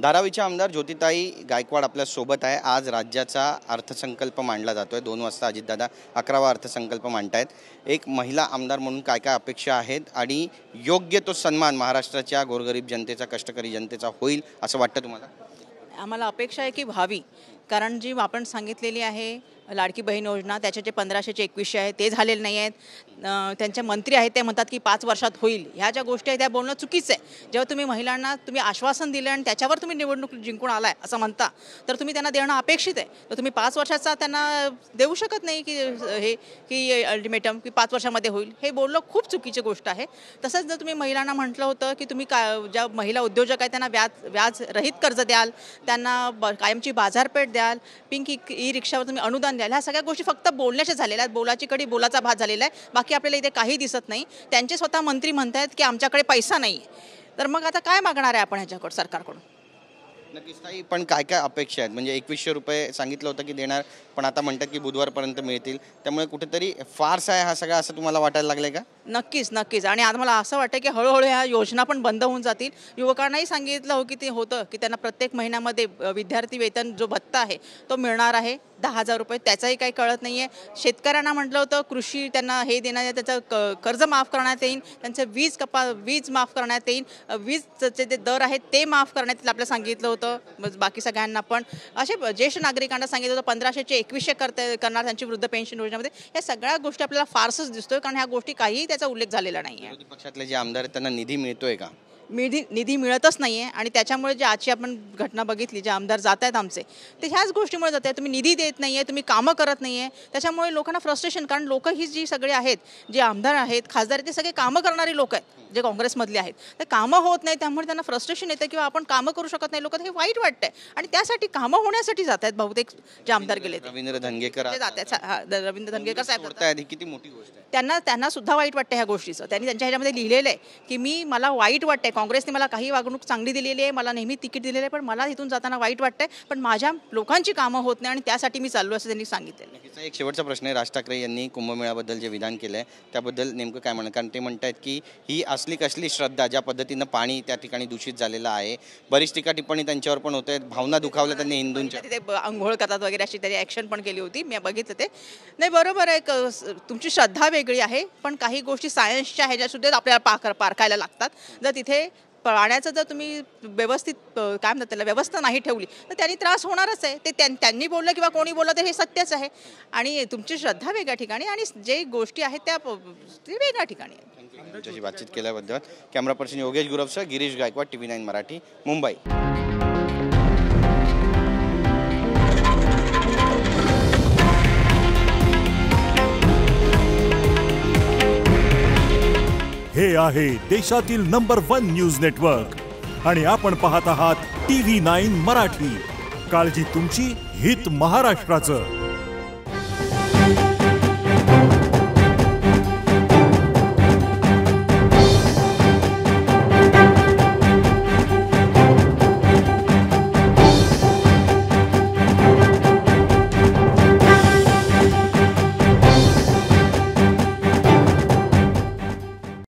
धारावीच्या आमदार ज्योतिताई गायकवाड आपल्या सोबत आहे। आज राज्याचा अर्थसंकल्प मांडला जातोय। 2 वाजता अजितदादा 11वा अर्थसंकल्प मांडतायत। एक महिला आमदार म्हणून काय काय अपेक्षा आहेत आणि योग्य तो सन्मान महाराष्ट्राच्या गोरगरीब जनतेचा, कष्टकरी जनतेचा होईल असं वाटतं तुम्हाला? आम्हाला अपेक्षा आहे की व्हावी, कारण जी आपण सांगितलेली आहे लाडकी बहीण योजना, त्याचे जे 1500चे 2100 आहे ते झालेले नाही आहेत। त्यांचे मंत्री आहेत ते म्हणतात की 5 वर्षात होईल। ह्या ज्या गोष्टी आहेत त्या बोलणं चुकीचं आहे। जेव्हा तुम्ही महिलांना आश्वासन दिलं आणि त्याच्यावर तुम्ही निवडणूक जिंकून आलाय असं म्हणता, तर तुम्ही त्यांना देणं अपेक्षित आहे। तर तुम्ही 5 वर्षाचा त्यांना देऊ शकत नाही की हे की अल्टिमेटम की 5 वर्षामध्ये होईल, हे बोलणं खूप चुकीची गोष्ट आहे। तसंच जर तुम्ही महिलांना म्हटलं होतं की तुम्ही ज्या महिला उद्योजक आहेत त्यांना व्याज रहित कर्ज द्याल, त्यांना कायमची बाजारपेठ द्याल, पिंक ई रिक्षावर तुम्ही अनुदान द्याल, ह्या सगळ्या गोष्टी फक्त बोलण्याच्या झालेल्या आहेत। बोलाची कडी बोलाचा भात झालेला आहे। बाकी आपल्याला इथे काही दिसत नाही। त्यांचे स्वतः मंत्री म्हणतात की आमच्याकडे पैसा नाही, तर मग आता काय मागणार आहे आपण ह्याच्याकडे सरकारकडून? नक्कीच ताई, पण काय काय अपेक्षा आहेत? म्हणजे 2100 रुपये सांगितलं होतं की देणार, पण आता म्हणतात की बुधवारपर्यंत मिळतील। त्यामुळे कुठेतरी फार्स आहे हा सगळा, असं तुम्हाला वाटायला लागलंय का? नक्कीच नक्कीच। आणि आता मला असं वाटतं की हळूहळू ह्या योजना पण बंद होऊन जातील। युवकांनाही सांगितलं हो की ते होतं की त्यांना प्रत्येक महिन्यामध्ये विद्यार्थी वेतन जो भत्ता आहे तो मिळणार आहे 10,000 रुपये, त्याचाही काही कळत नाही आहे। शेतकऱ्यांना म्हटलं होतं कृषी त्यांना हे देण्यात, त्याचं कर्ज माफ करण्यात येईल, त्यांचं वीज माफ करण्यात येईल, वीजचे जे दर आहेत ते माफ करण्यात येईल आपल्याला सांगितलं होतं। बाकी सगळ्यांना पण असे ज्येष्ठ नागरिकांना सांगितलं होतं 1500चे 2100 करणार त्यांची वृद्ध पेन्शन योजनेमध्ये। या सगळ्या गोष्टी आपल्याला फारसच दिसतोय, कारण ह्या गोष्टी काहीही त्याचा उल्लेख झालेला नाही आहे। विरोधी पक्षातले जे आमदार आहेत त्यांना निधी मिळतोय का? निधी मिळतच नाही आहे। आणि त्याच्यामुळे जे आजची आपण घटना बघितली, जे आमदार जात आहेत आमचे, ते ह्याच गोष्टीमुळे जात आहेत। तुम्ही निधी देत नाही आहे, तुम्ही कामं करत नाही आहे, त्याच्यामुळे लोकांना फ्रस्ट्रेशन, कारण लोक ही जी सगळे आहेत, जे आमदार आहेत, खासदार आहेत, ते सगळे कामं करणारी लोक आहेत जे काँग्रेसमधले आहेत। तर कामं होत नाही, त्यामुळे त्यांना फ्रस्ट्रेशन येतं किंवा आपण कामं करू शकत नाही लोक, हे वाईट वाटतंय। आणि त्यासाठी कामं होण्यासाठी जात आहेत बहुतेक जे आमदार गेले ते रवींद्र धंगेकर जात आहेत। रवींद्र धंगेकर साहेब किती मोठी गोष्ट आहे। त्यांना सुद्धा वाईट वाटतं ह्या गोष्टीचं। त्यांनी त्यांच्या ह्याच्यामध्ये लिहिलेलं आहे की मला वाईट वाटतंय, काँग्रेसने मला काही वागणूक चांगली दिलेली आहे, मला नेहमी तिकीट दिलेलं आहे, पण मला इथून जाताना वाईट वाटतंय, पण माझ्या लोकांची कामं होत नाही आणि त्यासाठी मी चाललो असं त्यांनी सांगितलेलं। एक शेवटचा प्रश्न आहे, राज ठाकरे यांनी कुंभमेळ्याबद्दल जे विधान केलंय त्याबद्दल नेमकं काय म्हणणं? कारण ते म्हणतात की ही असली कसली श्रद्धा, ज्या पद्धतीनं पाणी त्या ठिकाणी दूषित झालेलं आहे। बरीच टीका टिप्पणी त्यांच्यावर पण होते, भावना दुखावल्या त्यांनी हिंदूंच्या, तिथे अंघोळ करतात वगैरे अशी त्यांनी ॲक्शन पण केली होती, मी बघितलं ते। नाही, बरोबर आहे, तुमची श्रद्धा वेगळी आहे, पण काही गोष्टी सायन्सच्या ह्याच्या सुद्धा आपल्याला पारखायला लागतात। जर तिथे पाण्याचं जर तुम्ही व्यवस्थित काय म्हणतात त्याला व्यवस्था नाही ठेवली तर त्यांनी त्रास होणारच आहे। ते त्यांनी बोललं किंवा कोणी बोललं तर हे सत्यच आहे। आणि तुमची श्रद्धा वेगळ्या ठिकाणी आणि जे गोष्टी आहेत त्या वेगळ्या ठिकाणी आहेत। तुमच्याशी बातचीत केल्याबद्दल कॅमेरा पर्सन योगेश गुरवसह गिरीश गायकवाड, TV9 मराठी, मुंबई। हे आहे देशातील नंबर 1 न्यूज नेटवर्क आणि आपण पाहत आहात TV9 मराठी। काळजी तुमची, हित महाराष्ट्राचं।